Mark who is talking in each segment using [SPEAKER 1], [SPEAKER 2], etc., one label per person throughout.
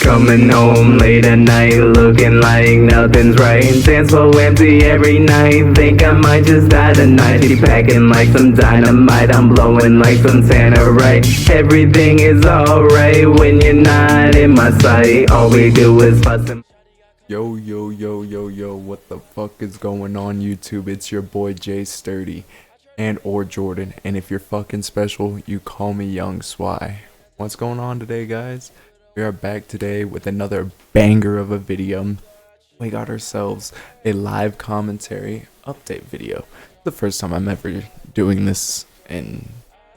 [SPEAKER 1] Coming home late at night, looking like nothing's right. Dance so empty every night, think I might just die tonight. She packing like some dynamite, I'm blowing like some Santa, right? Everything is alright when you're not in my sight. All we do is fuss and
[SPEAKER 2] Yo, what the fuck is going on, YouTube? It's your boy Jay Sturdy and or Jordan, and if you're fucking special, you call me Young Swy. What's going on today, guys? We are back today with another banger of a video. We got ourselves a live commentary update video. The first time I'm ever doing this in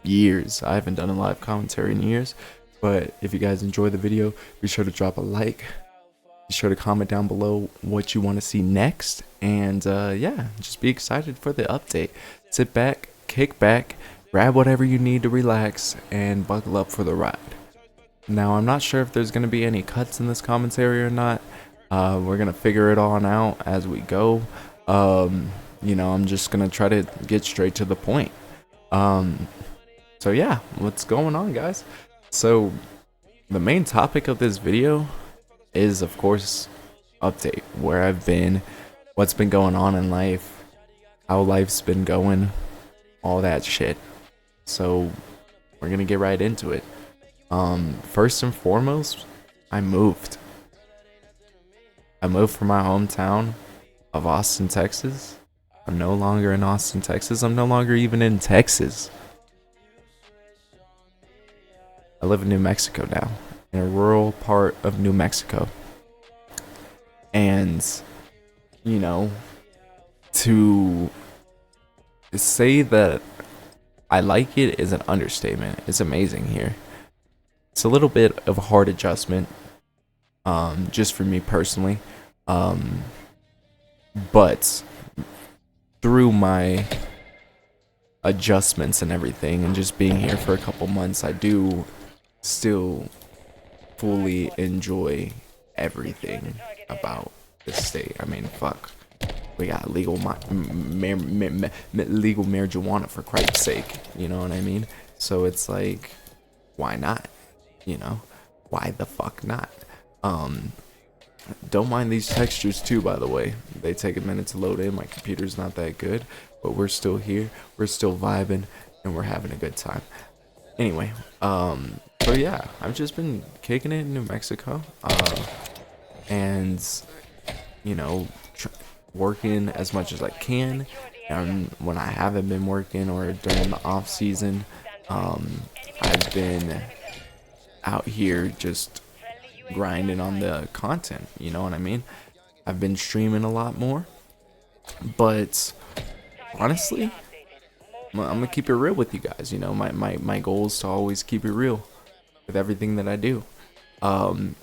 [SPEAKER 2] years. I haven't done a live commentary in years, but if you guys enjoy the video, be sure to drop a like. Be sure to comment down below what you want to see next, and yeah, just be excited for the update. Sit back, kick back, grab whatever you need to relax, and buckle up for the ride. Now, I'm not sure if there's going to be any cuts in this commentary or not. We're going to figure it all out as we go. You know, I'm just going to try to get straight to the point. So yeah, what's going on, guys? So the main topic of this video is, of course, update where I've been, what's been going on in life, how life's been going, all that shit. So we're gonna get right into it. First and foremost, I moved from my hometown of Austin, Texas. I'm no longer in Austin, Texas. I'm no longer even in Texas. I live in New Mexico now, in a rural part of New Mexico. And, you know, to say that I like it is an understatement. It's amazing here. It's a little bit of a hard adjustment, just for me personally. But through my adjustments and everything, and just being here for a couple months, I do still fully enjoy everything about this state. I mean, fuck, we got legal marijuana, for Christ's sake, you know what I mean? So it's like, why not? You know, why the fuck not? Don't mind these textures too, by the way. They take a minute to load in. My computer's not that good, but we're still here, we're still vibing, and we're having a good time. Anyway, so yeah, I've just been kicking it in New Mexico, and, you know, working as much as I can. And when I haven't been working or during the off season, I've been out here just grinding on the content, you know what I mean? I've been streaming a lot more, but honestly, I'm gonna keep it real with you guys. You know, my goal is to always keep it real with everything that I do. The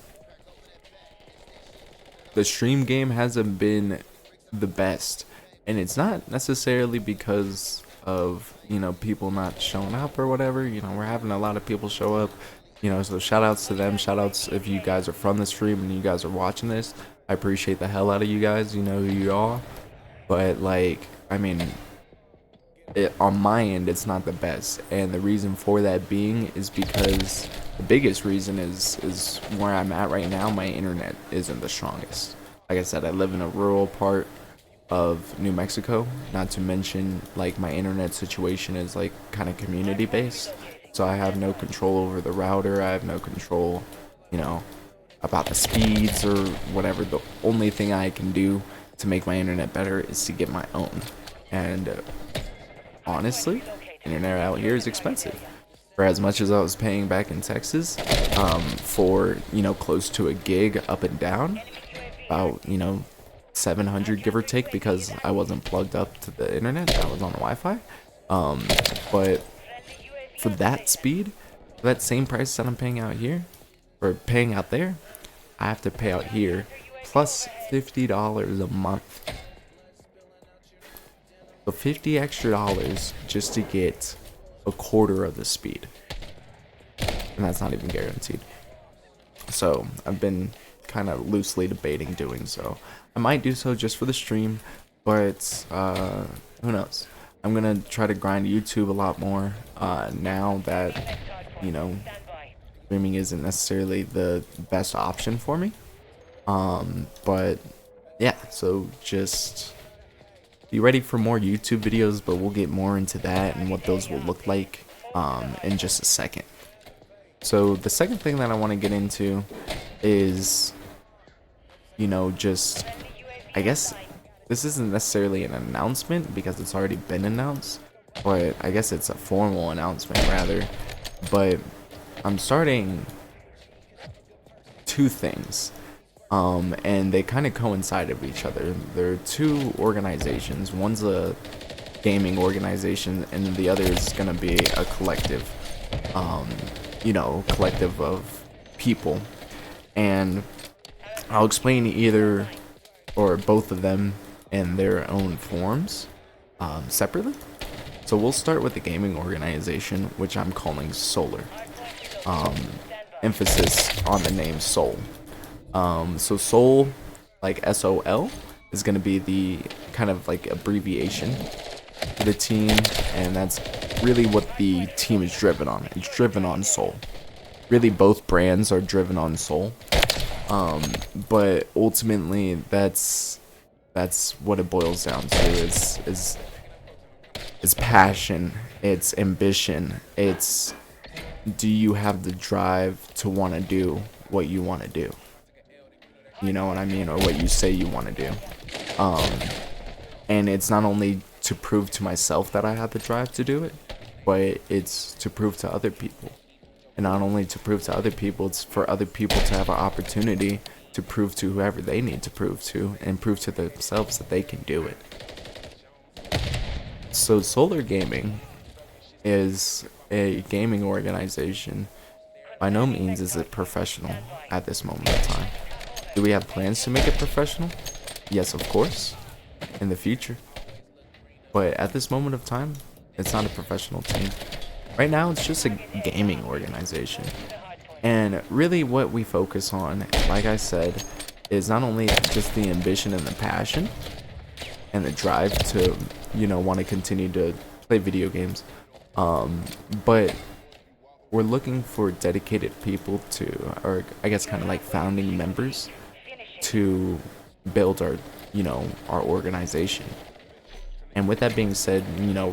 [SPEAKER 2] stream game hasn't been the best, and it's not necessarily because of, you know, people not showing up or whatever. You know, we're having a lot of people show up, you know, so shout outs to them. Shout outs if you guys are from the stream and you guys are watching this. I appreciate the hell out of you guys. You know who you are. But, like, I mean, on my end, it's not the best, and the reason for that being is because the biggest reason is where I'm at right now. My internet isn't the strongest. Like I said, I live in a rural part of New Mexico, not to mention, like, my internet situation is, like, kind of community based, so I have no control over the router. I have no control, you know, about the speeds or whatever. The only thing I can do to make my internet better is to get my own, and honestly, internet out here is expensive. For as much as I was paying back in Texas, for, you know, close to a gig up and down, about, you know, 700 give or take, because I wasn't plugged up to the internet, I was on Wi-Fi. But for that speed, for that same price that I'm paying out here, or paying out there, I have to pay out here plus $50 a month. So $50 extra just to get a quarter of the speed, and that's not even guaranteed. So I've been kind of loosely debating doing so. I might do so just for the stream, but who knows? I'm gonna try to grind YouTube a lot more now that, you know, streaming isn't necessarily the best option for me. But yeah, so just be ready for more YouTube videos, but we'll get more into that and what those will look like in just a second. So the second thing that I want to get into is, just, I guess this isn't necessarily an announcement because it's already been announced, but I guess it's a formal announcement rather. But I'm starting two things, and they kind of coincide with each other. There are two organizations. One's a gaming organization, and the other is gonna be a collective, collective of people. And I'll explain either or both of them in their own forms, separately. So we'll start with the gaming organization, which I'm calling Solar. Emphasis on the name Soul. So Soul, like SOL, is going to be the kind of like abbreviation for the team, and that's really what the team is driven on. It's driven on Soul. Really, both brands are driven on Soul. But ultimately, that's what it boils down to. Is passion, it's ambition, it's, do you have the drive to want to do what you want to do? You know what I mean? Or what you say you want to do. And it's not only to prove to myself that I have the drive to do it, but it's to prove to other people. And not only to prove to other people, it's for other people to have an opportunity to prove to whoever they need to prove to, and prove to themselves that they can do it. So Solar Gaming is a gaming organization. By no means is it professional at this moment in time. Do we have plans to make it professional? Yes, of course, in the future. But at this moment of time, it's not a professional team. Right now, it's just a gaming organization. And really what we focus on, like I said, is not only just the ambition and the passion and the drive to, want to continue to play video games, but we're looking for dedicated people to, or I guess kind of like founding members, to build our, our organization. And with that being said,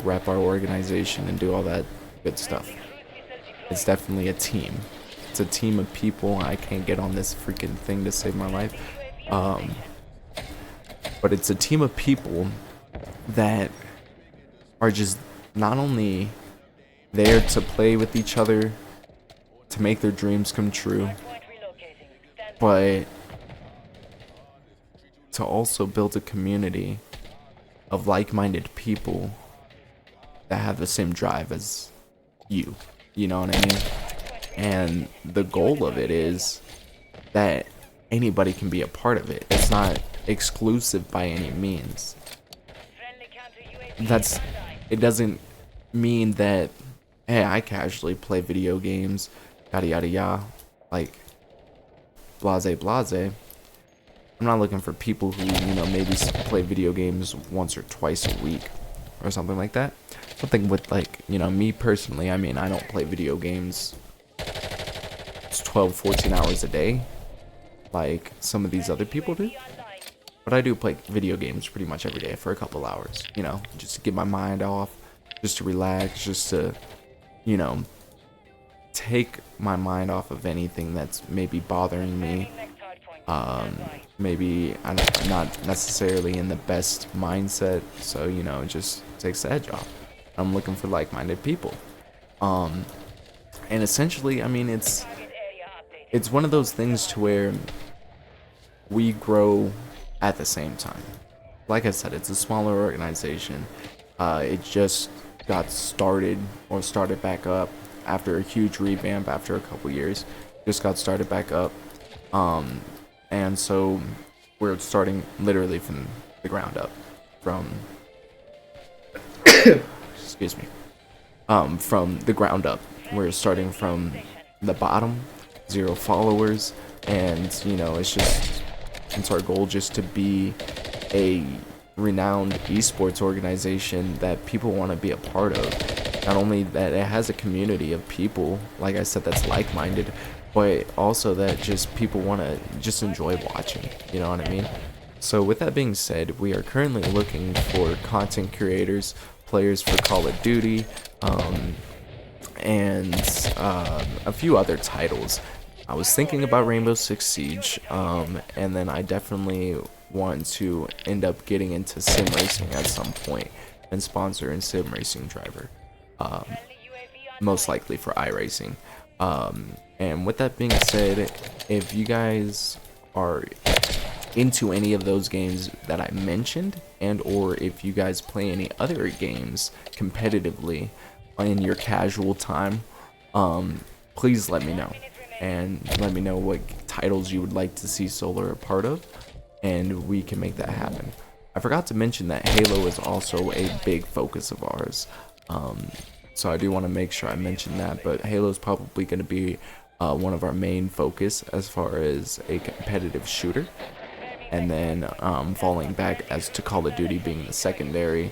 [SPEAKER 2] rep our organization and do all that good stuff. It's definitely a team. It's a team of people. I can't get on this freaking thing to save my life. But it's a team of people that are just not only there to play with each other, to make their dreams come true, but to also build a community of like-minded people that have the same drive as you. You know what I mean? And the goal of it is that anybody can be a part of it. It's not exclusive by any means. It doesn't mean that, hey, I casually play video games, yada yada yada, like blase blase. I'm not looking for people who, maybe play video games once or twice a week or something like that. Something with, like, me personally, I mean, I don't play video games 12, 14 hours a day like some of these other people do. But I do play video games pretty much every day for a couple hours, just to get my mind off, just to relax, just to, take my mind off of anything that's maybe bothering me. Maybe I'm not necessarily in the best mindset, so, it just takes the edge off. I'm looking for like-minded people. And essentially, I mean, it's one of those things to where we grow at the same time. Like I said, it's a smaller organization. It just got started back up after a huge revamp after a couple years. Just got started back up. And so we're starting literally from the ground up. Excuse me. From the ground up. We're starting from the bottom, 0 followers, and it's our goal just to be a renowned esports organization that people want to be a part of. not only that it has a community of people, like I said, that's like-minded, but also that just people want to just enjoy watching, you know what I mean? So with that being said, we are currently looking for content creators, players for Call of Duty, and a few other titles. I was thinking about Rainbow Six Siege, and then I definitely want to end up getting into sim racing at some point and sponsor a sim racing driver, most likely for iRacing. And with that being said, if you guys are into any of those games that I mentioned, and or if you guys play any other games competitively in your casual time, please let me know, and let me know what titles you would like to see Solar a part of, and we can make that happen. I forgot to mention that Halo is also a big focus of ours, so I do want to make sure I mention that, but Halo is probably going to be one of our main focus as far as a competitive shooter, and then falling back as to Call of Duty being the secondary,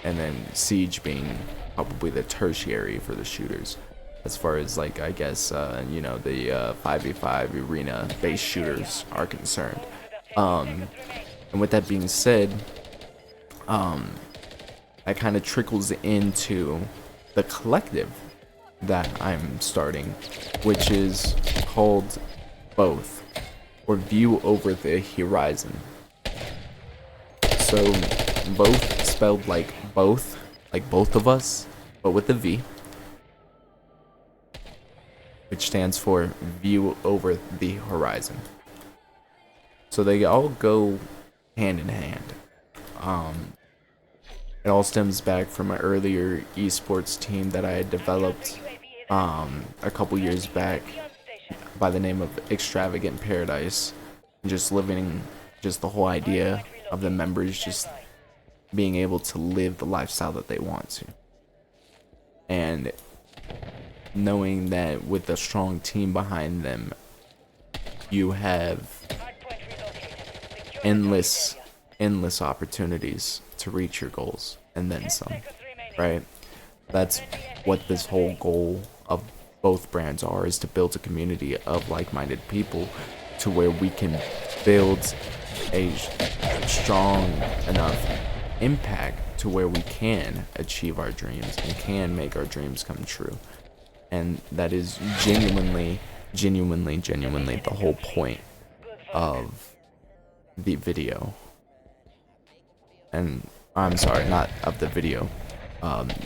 [SPEAKER 2] and then Siege being probably the tertiary for the shooters, as far as, like, I guess you know, the 5v5 arena based shooters are concerned. And with that being said, that kind of trickles into the collective that I'm starting, which is called Both, or View Over the Horizon. So both spelled like both, like both of us, but with a V, which stands for View Over the Horizon. So they all go hand in hand. It all stems back from an earlier esports team that I had developed a couple years back by the name of Extravagant Paradise. Just living, just the whole idea of the members just being able to live the lifestyle that they want to. And knowing that with a strong team behind them, you have endless opportunities to reach your goals and then some, right? That's what this whole goal of both brands are, is to build a community of like-minded people to where we can build a strong enough impact to where we can achieve our dreams and can make our dreams come true. And that is genuinely the whole point of the video. And I'm sorry, not of the video.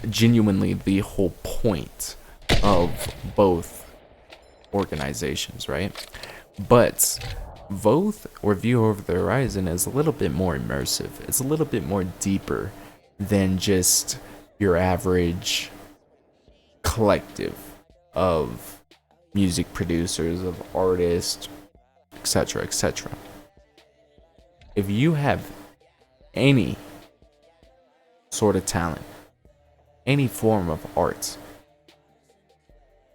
[SPEAKER 2] Genuinely the whole point of both organizations, right? But both, or View Over the Horizon, is a little bit more immersive. It's a little bit more deeper than just your average collective of music producers, of artists, etc., etc. If you have any sort of talent, any form of art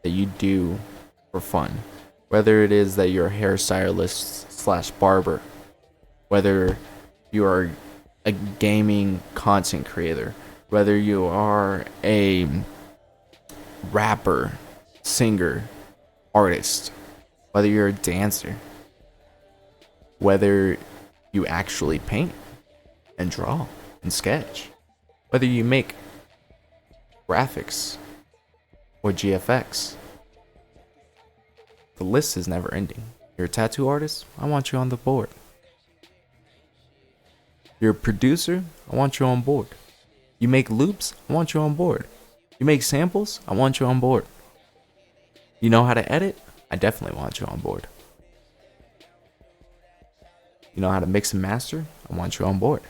[SPEAKER 2] that you do for fun, whether it is that you're a hairstylist slash barber, whether you are a gaming content creator, whether you are a rapper, singer, artist, whether you're a dancer, whether you actually paint and draw and sketch, whether you make graphics or GFX, the list is never ending. You're a tattoo artist? I want you on the board. You're a producer? I want you on board. You make loops? I want you on board. You make samples? I want you on board. You know how to edit? I definitely want you on board. You know how to mix and master? I want you on board.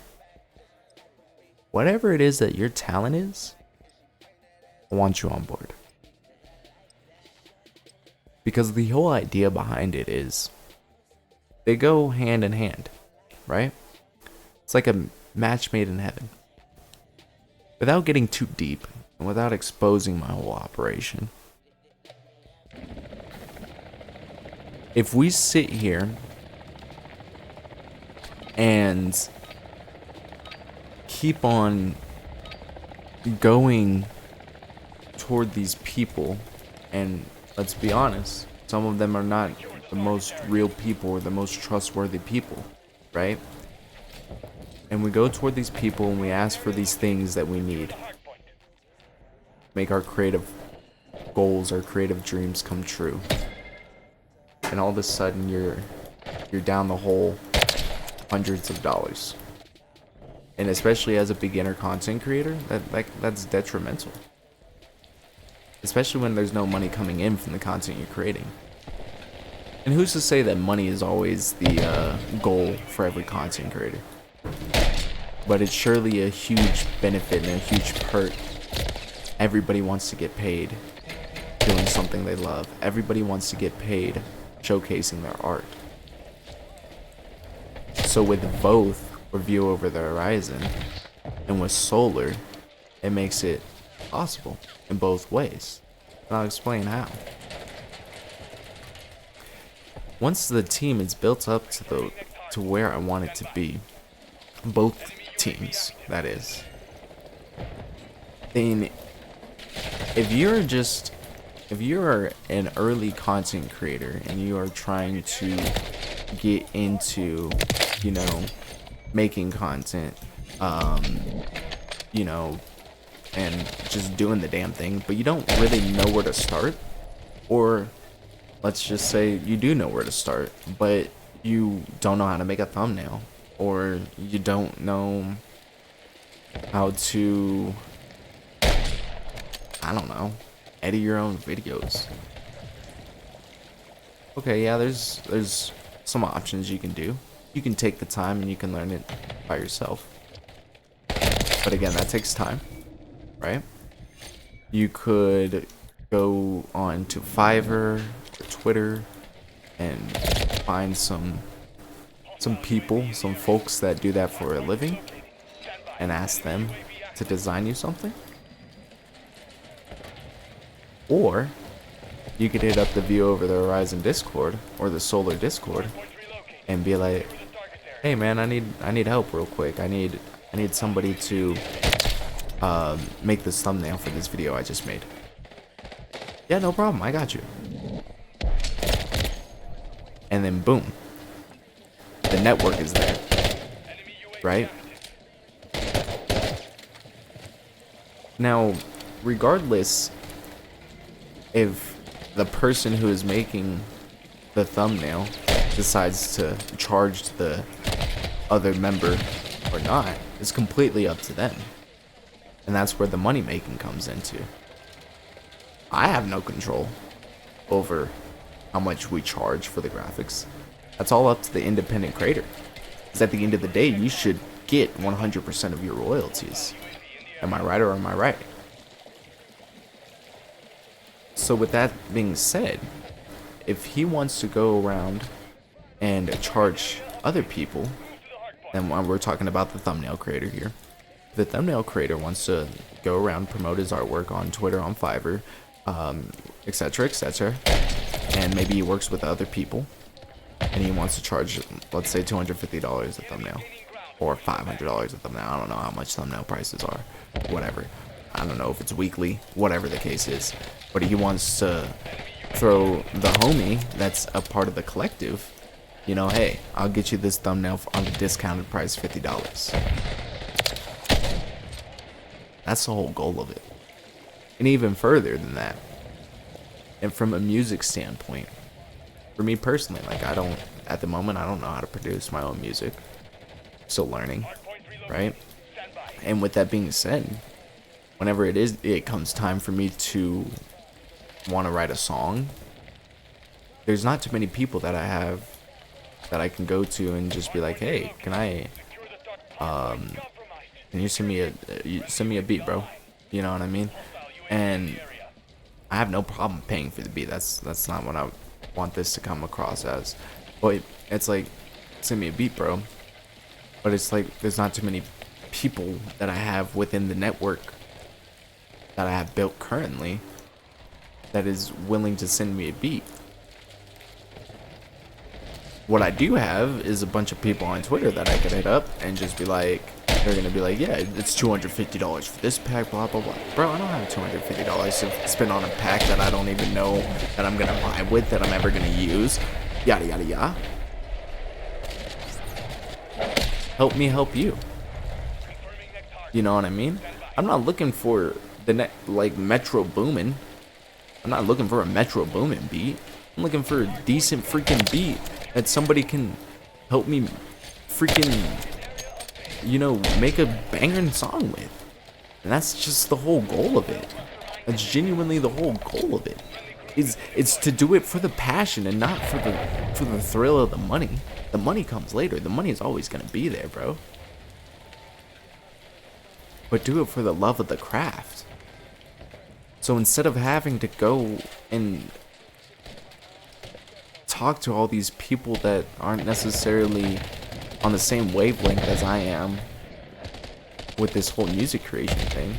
[SPEAKER 2] Whatever it is that your talent is, I want you on board. Because the whole idea behind it is they go hand in hand, right? It's like a match made in heaven. Without getting too deep and without exposing my whole operation, if we sit here and keep on going toward these people, and let's be honest, some of them are not the most real people or the most trustworthy people, right? And we go toward these people and we ask for these things that we need. Make our creative goals, our creative dreams come true. And all of a sudden you're down the hole hundreds of dollars. And especially as a beginner content creator, that's detrimental. Especially when there's no money coming in from the content you're creating. And who's to say that money is always the goal for every content creator? But it's surely a huge benefit and a huge perk. Everybody wants to get paid doing something they love. Everybody wants to get paid showcasing their art. So with both, or View Over the Horizon, and with Solar, it makes it possible in both ways. And I'll explain how. Once the team is built up to where I want it to be, both teams, that is, then if you're an early content creator and you are trying to get into, making content, and just doing the damn thing, but you don't really know where to start, or let's just say you do know where to start, but you don't know how to make a thumbnail, or you don't know how to, I don't know, edit your own videos. Okay, yeah, there's some options you can do. You can take the time and you can learn it by yourself. But again, that takes time, right? You could go on to Fiverr or Twitter and find some people, some folks that do that for a living, and ask them to design you something. Or you could hit up the View Over the Horizon Discord or the Solar Discord and be like, hey man, I need help real quick. I need somebody to make this thumbnail for this video I just made. Yeah, no problem, I got you. And then boom, the network is there, right? Now, regardless if the person who is making the thumbnail decides to charge the other member or not, it's completely up to them. And that's where the money making comes into. I have no control over how much we charge for the graphics. That's all up to the independent creator. Because at the end of the day, you should get 100% of your royalties. Am I right or am I right? So with that being said, if he wants to go around and charge other people, then we're talking about the thumbnail creator here. The thumbnail creator wants to go around, promote his artwork on Twitter, on Fiverr, etc., etc., and maybe he works with other people, and he wants to charge, let's say, $250 a thumbnail, or $500 a thumbnail. I don't know how much thumbnail prices are, whatever. I don't know if it's weekly, whatever the case is. But he wants to throw the homie that's a part of the collective, hey, I'll get you this thumbnail on the discounted price, $50. That's the whole goal of it. And even further than that, and from a music standpoint, for me personally, at the moment, I don't know how to produce my own music. Still learning, right? And with that being said, whenever it comes time for me to want to write a song, there's not too many people that I have that I can go to and just be like, hey, can you send me a beat, bro? You know what I mean? And I have no problem paying for the beat. That's not what I want this to come across as. But it's like, send me a beat, bro. But it's like, there's not too many people that I have within the network that I have built currently that is willing to send me a beat. What I do have is a bunch of people on Twitter that I could hit up and just be like, they're gonna be like, yeah, it's $250 for this pack, blah blah blah. Bro, I don't have $250 to spend on a pack that I don't even know that I'm gonna vibe with, that I'm ever gonna use. Yada yada yada. Help me help you. You know what I mean? I'm not looking for the like Metro Boomin. I'm not looking for a Metro Boomin beat. I'm looking for a decent freaking beat that somebody can help me freaking, you know, make a banging song with. And that's just the whole goal of it. That's genuinely the whole goal of it. It's to do it for the passion and not for the thrill of the money. The money comes later. The money is always gonna be there, bro. But do it for the love of the craft. So instead of having to go and talk to all these people that aren't necessarily on the same wavelength as I am with this whole music creation thing,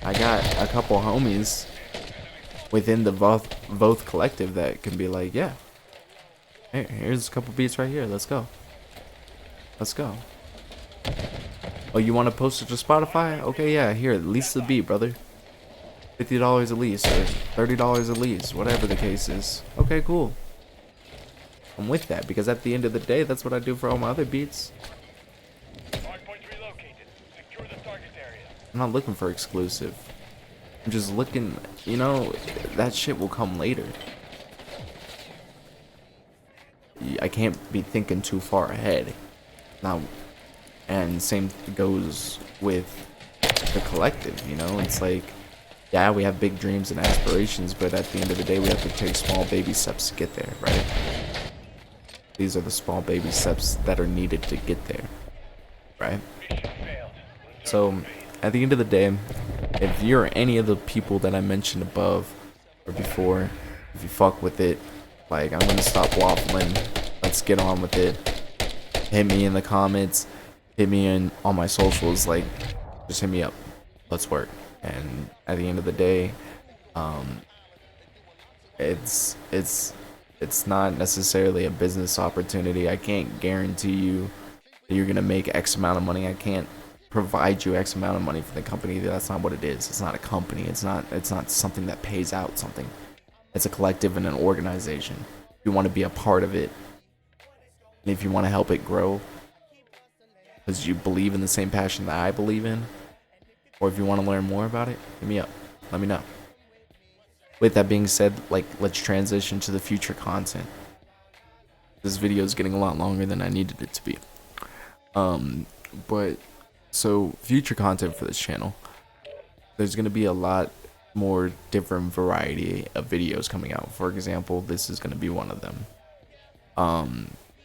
[SPEAKER 2] I got a couple homies within the Voth collective that can be like, yeah, hey, here's a couple beats right here, let's go. Let's go. Oh, you want to post it to Spotify? Okay, yeah, here, at least the beat, brother. $50 at least, or $30 at least, whatever the case is. Okay, cool. I'm with that, because at the end of the day, that's what I do for all my other beats. I'm not looking for exclusive. I'm just looking, you know, that shit will come later. I can't be thinking too far ahead. Now, and same goes with the collective, you know? It's like, yeah, we have big dreams and aspirations, but at the end of the day, we have to take small baby steps to get there, right? These are the small baby steps that are needed to get there, right? So, at the end of the day, if you're any of the people that I mentioned above or before, if you fuck with it, like, I'm gonna stop waffling. Let's get on with it. Hit me in the comments. Hit me in on my socials. Like, just hit me up. Let's work. And at the end of the day, it's not necessarily a business opportunity. I can't guarantee you that you're gonna make X amount of money. I can't provide you X amount of money for the company. That's not what it is. It's not a company. It's not something that pays out something. It's a collective and an organization. If you want to be a part of it, and if you want to help it grow, because you believe in the same passion that I believe in, or if you want to learn more about it, hit me up. Let me know. With that being said, like, let's transition to the future content. This video is getting a lot longer than I needed it to be. But so future content for this channel, there's gonna be a lot more different variety of videos coming out. For example, this is gonna be one of them.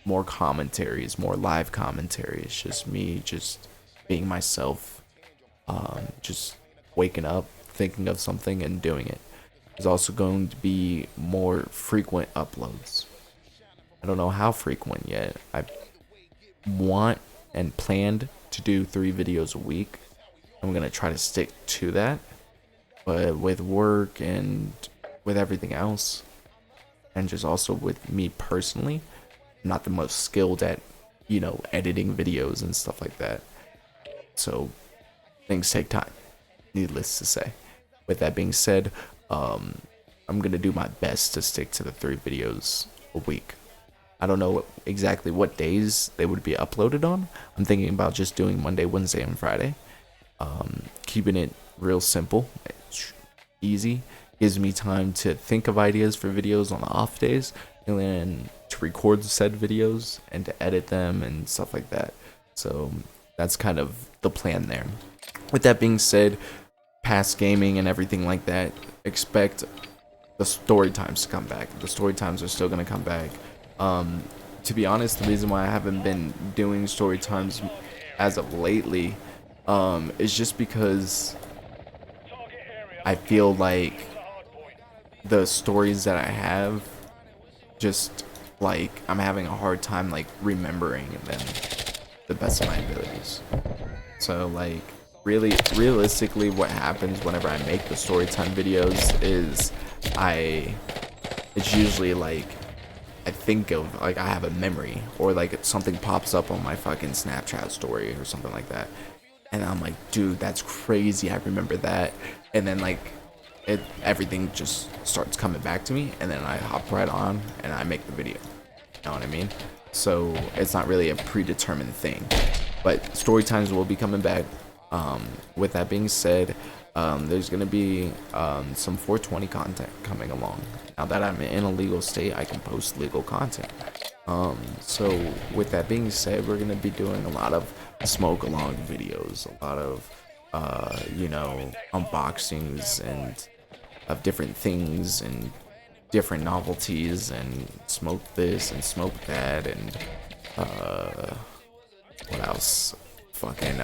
[SPEAKER 2] More commentaries, more live commentaries, just me just being myself, just waking up, thinking of something and doing it. There's also going to be more frequent uploads. I don't know how frequent yet. I want and planned to do 3 videos a week. I'm gonna try to stick to that, but with work and with everything else, and just also with me personally, I'm not the most skilled at, you know, editing videos and stuff like that. So things take time, needless to say. With that being said, I'm gonna do my best to stick to the 3 videos a week. I don't know exactly what days they would be uploaded on. I'm thinking about just doing Monday, Wednesday, and Friday. Keeping it real simple, easy. Gives me time to think of ideas for videos on the off days, and then to record said videos and to edit them and stuff like that. So that's kind of the plan there. With that being said, past gaming and everything like that, expect the story times to come back. The story times are still gonna come back. To be honest, the reason why I haven't been doing story times as of lately is just because I feel like the stories that I have, just like I'm having a hard time like remembering them the best of my abilities. So like realistically what happens whenever I make the storytime videos is it's usually like I think of, like, I have a memory, or like something pops up on my fucking Snapchat story or something like that, and I'm like, dude, that's crazy, I remember that. And then like everything just starts coming back to me, and then I hop right on and I make the video. You know what I mean? So it's not really a predetermined thing, but story times will be coming back. With that being said, there's gonna be some 420 content coming along. Now that I'm in a legal state, I can post legal content. So with that being said, we're gonna be doing a lot of smoke along videos, a lot of you know, unboxings and of different things and different novelties, and smoke this and smoke that, and what else? Fucking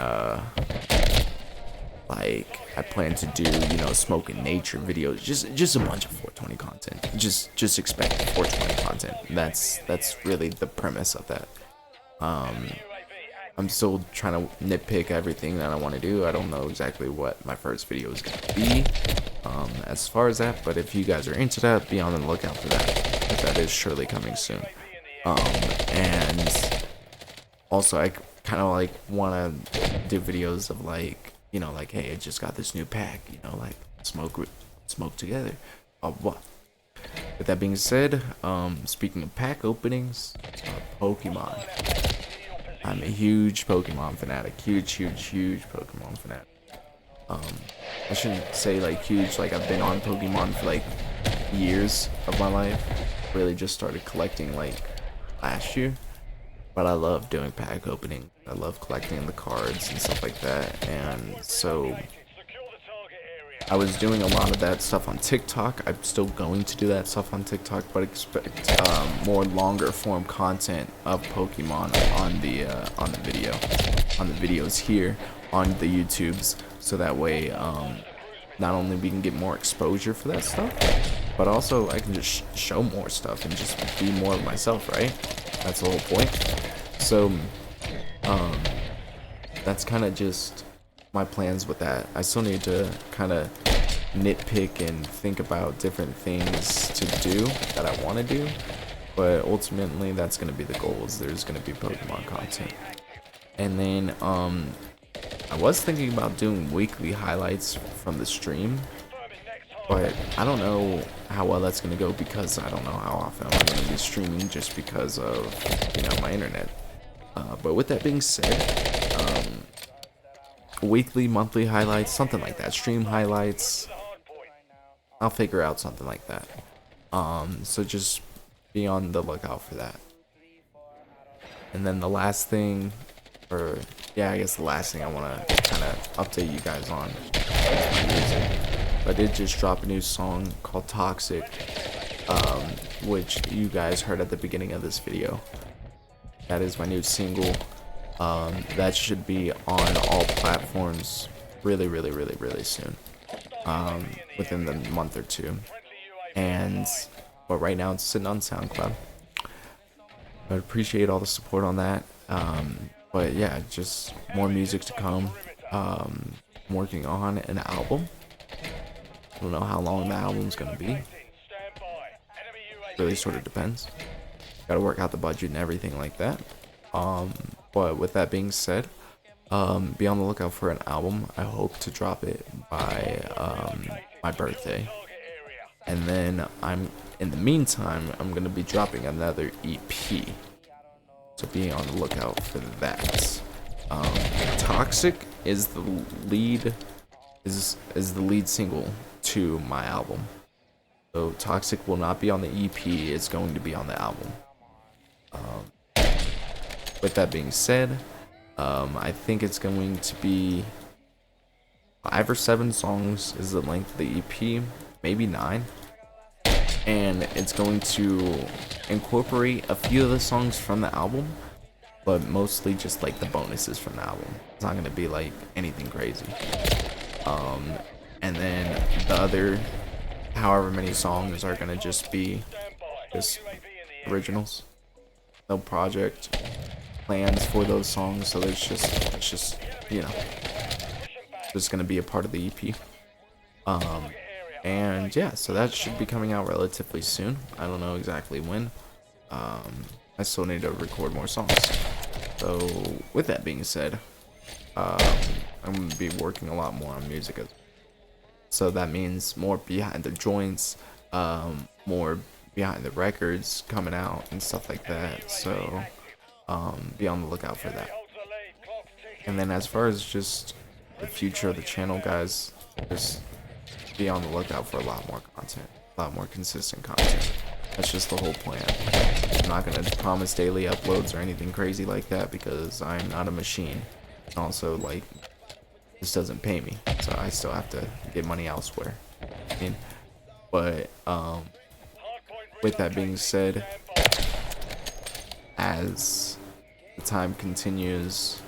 [SPEAKER 2] like, I plan to do, you know, smoke in nature videos, just a bunch of 420 content. Just expect 420 content. That's really the premise of that. I'm still trying to nitpick everything that I want to do. I don't know exactly what my first video is going to be as far as that, but if you guys are into that, be on the lookout for that, because that is surely coming soon. And also, I kind of like want to do videos of, like, you know, like, hey, I just got this new pack, you know, like, smoke together. What? With that being said, speaking of pack openings, Pokemon. I'm a huge Pokemon fanatic. Huge Pokemon fanatic. I shouldn't say like huge, like I've been on Pokemon for like years of my life. Really just started collecting like last year. But I love doing pack opening. I love collecting the cards and stuff like that. And so I was doing a lot of that stuff on TikTok. I'm still going to do that stuff on TikTok, but expect more longer form content of Pokemon on the videos here on the YouTubes. So that way, not only we can get more exposure for that stuff, but also I can just show more stuff and just be more of myself, right? That's the whole point. So, that's kind of just my plans with that. I still need to kind of nitpick and think about different things to do that I want to do, but ultimately that's going to be the goals. There's going to be Pokemon content. And then, I was thinking about doing weekly highlights from the stream, but I don't know how well that's going to go, because I don't know how often I'm going to be streaming, just because of, you know, my internet. But with that being said, weekly, monthly highlights, something like that, stream highlights, I'll figure out something like that. So just be on the lookout for that. And then the last thing, or yeah, I guess the last thing I want to kind of update you guys on is my music. I did just drop a new song called Toxic, which you guys heard at the beginning of this video. That is my new single. That should be on all platforms really soon, within the month or two. But right now it's sitting on SoundCloud. I appreciate all the support on that. But yeah, just more music to come. I'm working on an album. I don't know how long the album's gonna be. Really sort of depends. Gotta work out the budget and everything like that. But with that being said, be on the lookout for an album. I hope to drop it by my birthday. And then in the meantime, I'm gonna be dropping another EP. So be on the lookout for that. Toxic is the lead single to my album. So Toxic will not be on the EP, it's going to be on the album. With that being said, I think it's going to be 5 or 7 songs is the length of the EP, maybe 9. And it's going to incorporate a few of the songs from the album, but mostly just like the bonuses from the album. It's not going to be like anything crazy. And then the other however many songs are going to just be just originals. No project plans for those songs, so it's just you know, just going to be a part of the EP. And yeah, so that should be coming out relatively soon. I don't know exactly when, I still need to record more songs. So with that being said, I'm gonna be working a lot more on music. So that means more behind the joints, more behind the records coming out and stuff like that. So be on the lookout for that. And then as far as just the future of the channel, guys, just be on the lookout for a lot more content, a lot more consistent content. That's just the whole plan. I'm not gonna promise daily uploads or anything crazy like that because I'm not a machine. And also, like, this doesn't pay me, so I still have to get money elsewhere. I mean, but with that being said, as the time continues,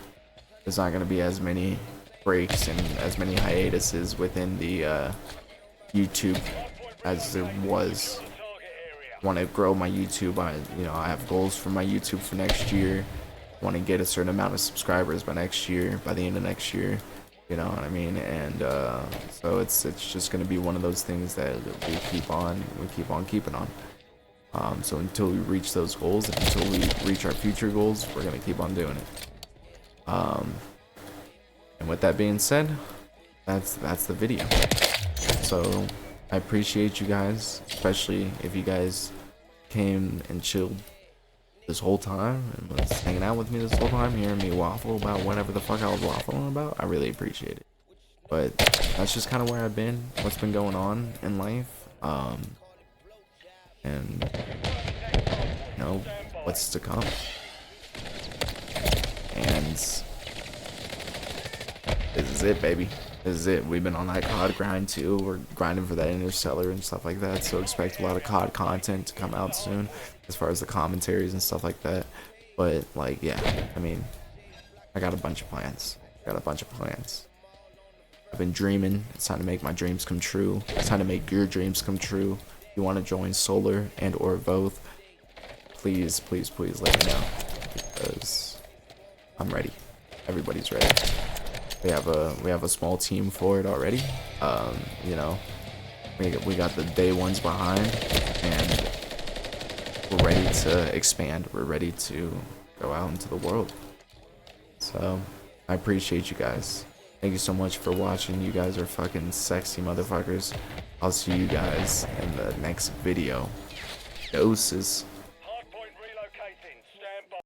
[SPEAKER 2] there's not gonna be as many breaks and as many hiatuses within the YouTube as there was. Want to grow my YouTube. I have goals for my YouTube for next year. Want to get a certain amount of subscribers by next year, by the end of next year. You know what I mean? And so it's just gonna be one of those things that we keep on keeping on. So until we reach those goals, and until we reach our future goals, we're gonna keep on doing it. And with that being said, that's the video. So I appreciate you guys, especially if you guys came and chilled this whole time and was hanging out with me this whole time, hearing me waffle about whatever the fuck I was waffling about. I really appreciate it. But that's just kind of where I've been, what's been going on in life, and you know what's to come. And this is it, baby. This is it. We've been on that COD grind too. We're grinding for that Interstellar and stuff like that. So expect a lot of COD content to come out soon, as far as the commentaries and stuff like that. But like, yeah, I mean, I got a bunch of plans. I've been dreaming. It's time to make my dreams come true. It's time to make your dreams come true. If you want to join Solar and or both, please let me know, because I'm ready. Everybody's ready. We have a small team for it already. You know, we got the day ones behind, and we're ready to expand. We're ready to go out into the world. So I appreciate you guys. Thank you so much for watching. You guys are fucking sexy motherfuckers. I'll see you guys in the next video. Doses.